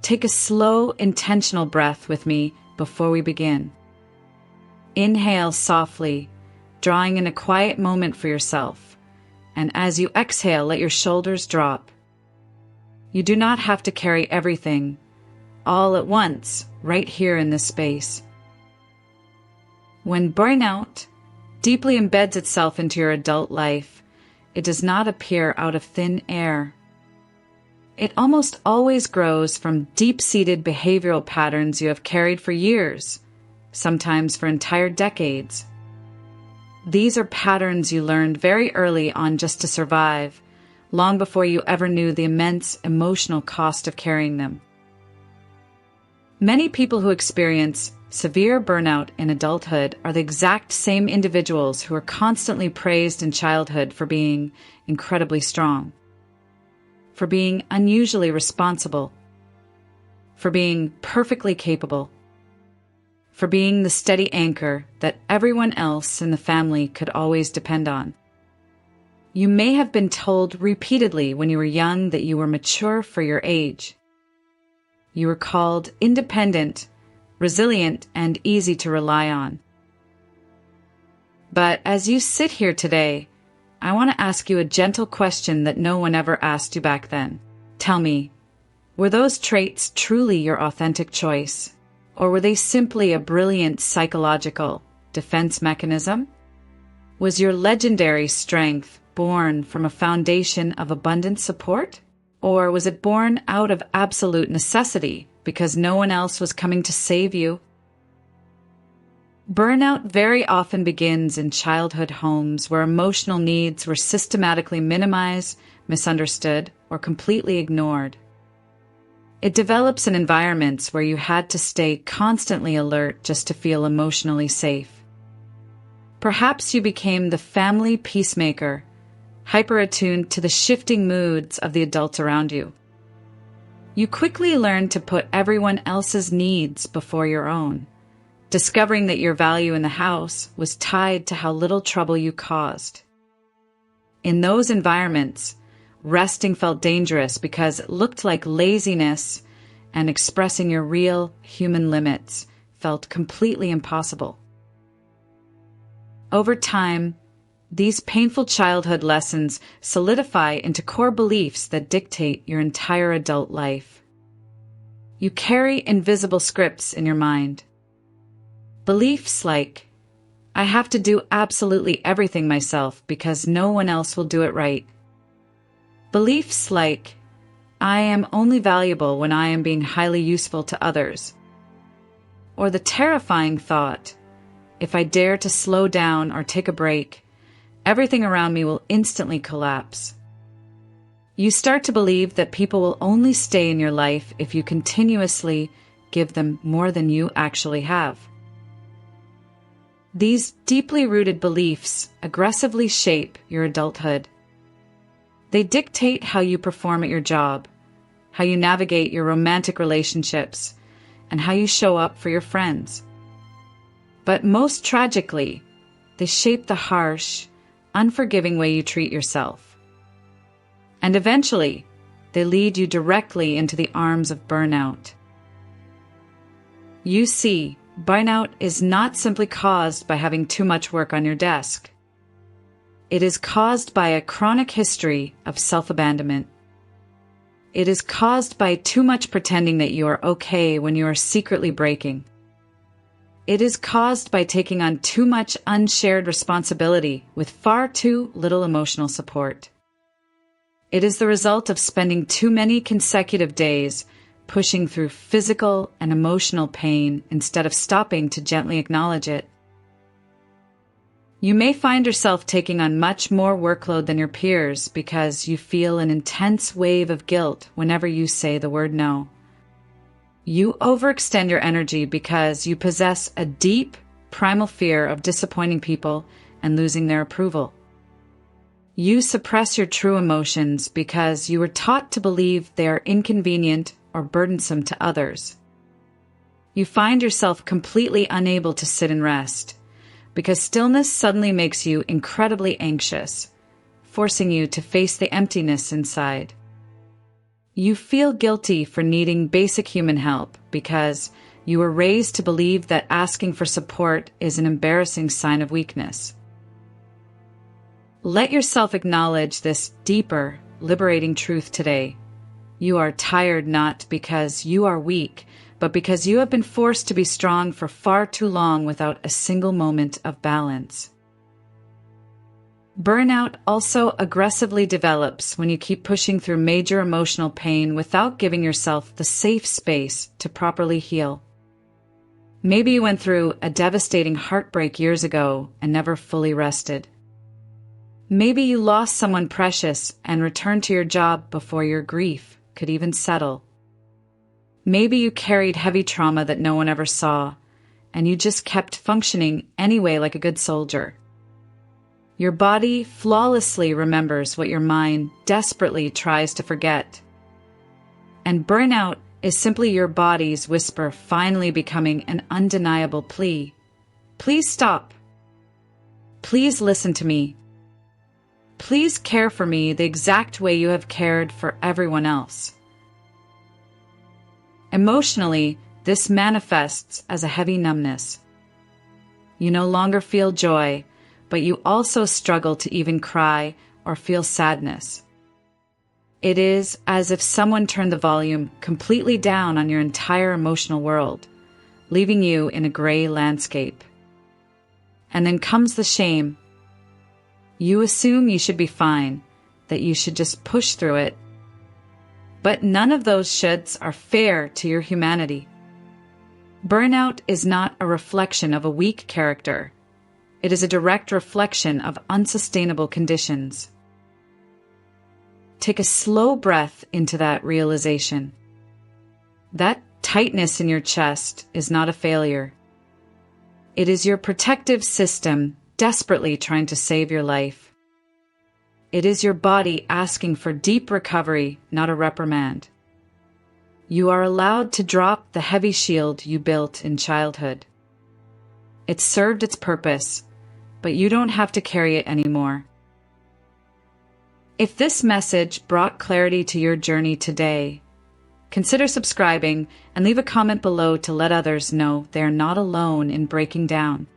take a slow, intentional breath with me before we begin. Inhale softly, drawing in a quiet moment for yourself. And as you exhale, let your shoulders drop. You do not have to carry everything all at once, right here in this space. When burnout deeply embeds itself into your adult life, it does not appear out of thin air. It almost always grows from deep-seated behavioral patterns you have carried for years, sometimes for entire decades. These are patterns you learned very early on just to survive, long before you ever knew the immense emotional cost of carrying them. Many people who experience severe burnout in adulthood are the exact same individuals who are constantly praised in childhood for being incredibly strong, for being unusually responsible, for being perfectly capable, for being the steady anchor that everyone else in the family could always depend on. You may have been told repeatedly when you were young that you were mature for your age. You were called independent, resilient, and easy to rely on. But as you sit here today, I want to ask you a gentle question that no one ever asked you back then. Tell me, were those traits truly your authentic choice, or were they simply a brilliant psychological defense mechanism? Was your legendary strength born from a foundation of abundant support, or was it born out of absolute necessity because no one else was coming to save you? Burnout very often begins in childhood homes where emotional needs were systematically minimized, misunderstood, or completely ignored. It develops in environments where you had to stay constantly alert just to feel emotionally safe. Perhaps you became the family peacemaker, hyper-attuned to the shifting moods of the adults around you. You quickly learned to put everyone else's needs before your own, discovering that your value in the house was tied to how little trouble you caused. In those environments, resting felt dangerous because it looked like laziness, and expressing your real human limits felt completely impossible. Over time, these painful childhood lessons solidify into core beliefs that dictate your entire adult life. You carry invisible scripts in your mind. Beliefs like, I have to do absolutely everything myself because no one else will do it right. Beliefs like, I am only valuable when I am being highly useful to others. Or the terrifying thought, if I dare to slow down or take a break, everything around me will instantly collapse. You start to believe that people will only stay in your life if you continuously give them more than you actually have. These deeply rooted beliefs aggressively shape your adulthood. They dictate how you perform at your job, how you navigate your romantic relationships, and how you show up for your friends. But most tragically, they shape the harsh, unforgiving way you treat yourself. And eventually, they lead you directly into the arms of burnout. You see, burnout is not simply caused by having too much work on your desk. It is caused by a chronic history of self-abandonment. It is caused by too much pretending that you are okay when you are secretly breaking. It is caused by taking on too much unshared responsibility with far too little emotional support. It is the result of spending too many consecutive days pushing through physical and emotional pain instead of stopping to gently acknowledge it. You may find yourself taking on much more workload than your peers because you feel an intense wave of guilt whenever you say the word no. You overextend your energy because you possess a deep, primal fear of disappointing people and losing their approval. You suppress your true emotions because you were taught to believe they are inconvenient or burdensome to others. You find yourself completely unable to sit and rest because stillness suddenly makes you incredibly anxious, forcing you to face the emptiness inside. You feel guilty for needing basic human help because you were raised to believe that asking for support is an embarrassing sign of weakness. Let yourself acknowledge this deeper, liberating truth today. You are tired not because you are weak, but because you have been forced to be strong for far too long without a single moment of balance. Burnout also aggressively develops when you keep pushing through major emotional pain without giving yourself the safe space to properly heal. Maybe you went through a devastating heartbreak years ago and never fully rested. Maybe you lost someone precious and returned to your job before your grief could even settle. Maybe you carried heavy trauma that no one ever saw, and you just kept functioning anyway like a good soldier. Your body flawlessly remembers what your mind desperately tries to forget. And burnout is simply your body's whisper finally becoming an undeniable plea. Please stop. Please listen to me. Please care for me the exact way you have cared for everyone else. Emotionally, this manifests as a heavy numbness. You no longer feel joy, but you also struggle to even cry or feel sadness. It is as if someone turned the volume completely down on your entire emotional world, leaving you in a gray landscape. And then comes the shame. You assume you should be fine, that you should just push through it. But none of those shoulds are fair to your humanity. Burnout is not a reflection of a weak character. It is a direct reflection of unsustainable conditions. Take a slow breath into that realization. That tightness in your chest is not a failure. It is your protective system desperately trying to save your life. It is your body asking for deep recovery, not a reprimand. You are allowed to drop the heavy shield you built in childhood. It served its purpose, but you don't have to carry it anymore. If this message brought clarity to your journey today, consider subscribing and leave a comment below to let others know they are not alone in breaking down.